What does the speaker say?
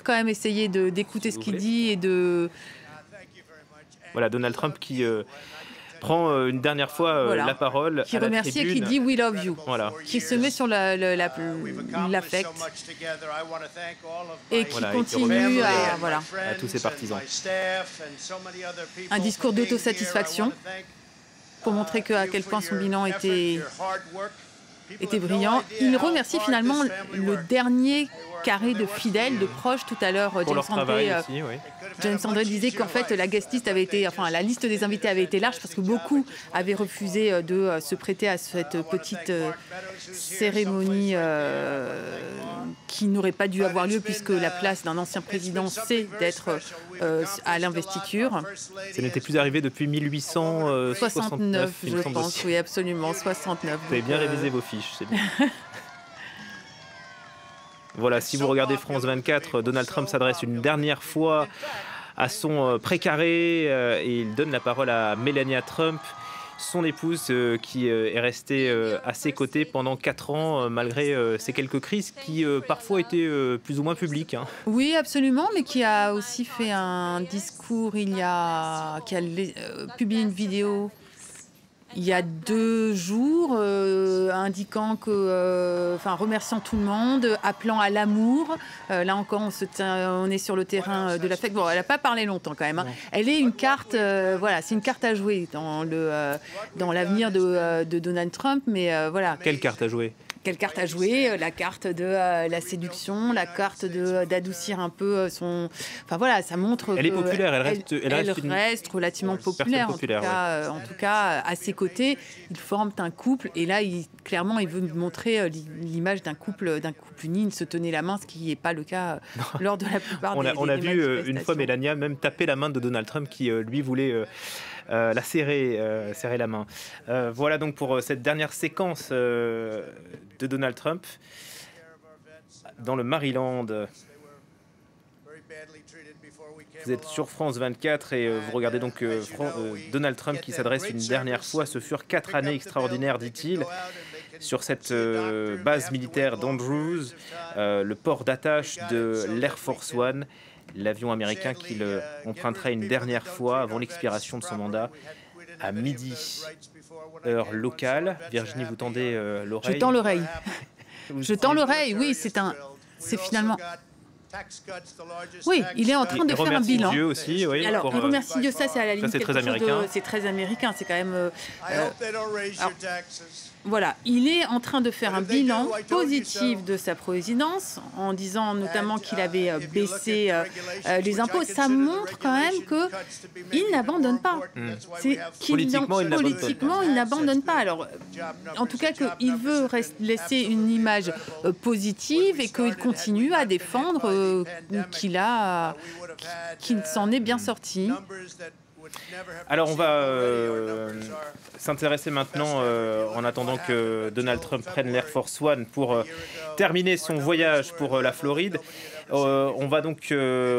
quand même essayer d'écouter ce qu'il dit et de... Voilà, Donald Trump qui prend une dernière fois Voilà. la parole Qui à la remercie et qui tribune. dit We love you. Voilà. Qui se met sur l'affect et qui Voilà, et qui continue à... Voilà. à tous ses partisans. Un discours d'autosatisfaction pour montrer à quel point son bilan était brillant. Il remercie finalement le dernier carré de fidèles, de proches. Tout à l'heure, Pour leur travail aussi, oui. James André disait qu'en fait la guest list avait été, enfin la liste des invités avait été large parce que beaucoup avaient refusé de se prêter à cette petite cérémonie qui n'aurait pas dû avoir lieu puisque la place d'un ancien président c'est d'être à l'investiture. Ça n'était plus arrivé depuis 1869, je pense, aussi. Oui absolument, 69. Vous avez bien révisé vos fiches, c'est bien. Voilà, si vous regardez France 24, Donald Trump s'adresse une dernière fois à son précaré et il donne la parole à Melania Trump, son épouse qui est restée à ses côtés pendant 4 ans malgré ces quelques crises qui parfois étaient plus ou moins publiques. Hein. Oui, absolument, mais qui a aussi fait un discours, qui a publié une vidéo il y a 2 jours, indiquant remerciant tout le monde, appelant à l'amour. Là encore, on est sur le terrain de l'affect. Bon, elle n'a pas parlé longtemps quand même. Hein. Elle est une carte, voilà, c'est une carte à jouer dans l'avenir de Donald Trump, mais voilà. Quelle carte à jouer ? Quelle carte à jouer ? La carte de la séduction, la carte d'adoucir un peu son... Enfin voilà, ça montre elle est populaire, elle reste relativement populaire. En tout cas, à ses côtés, ils forment un couple. Et là, clairement, il veut montrer l'image d'un couple uni. Ils se tenaient la main, ce qui n'est pas le cas lors de la plupart des On a vu une fois Melania même taper la main de Donald Trump qui, lui, voulait... la serrer la main. Voilà donc pour cette dernière séquence de Donald Trump dans le Maryland. Vous êtes sur France 24 et vous regardez donc Donald Trump qui s'adresse une dernière fois. Ce furent 4 années extraordinaires, dit-il, sur cette base militaire d'Andrews, le port d'attache de l'Air Force One. L'avion américain qu'il empruntera une dernière fois avant l'expiration de son mandat à midi, heure locale. Virginie, vous tendez l'oreille. Je tends l'oreille. Je tends l'oreille, oui, c'est finalement... Oui, il est en train de faire un bilan. Dieu aussi, oui, alors, il remercie Dieu, ça c'est à la limite c'est très américain. C'est très américain, c'est quand même... Voilà, il est en train de faire un bilan positif de sa présidence en disant notamment qu'il avait baissé les impôts. Ça montre quand même qu'il n'abandonne pas. Politiquement, il n'abandonne pas. Alors, en tout cas, qu'il veut laisser une image positive et qu'il continue à défendre qu'il s'en est bien sorti. Alors on va s'intéresser maintenant, en attendant que Donald Trump prenne l'Air Force One pour terminer son voyage pour la Floride. On va donc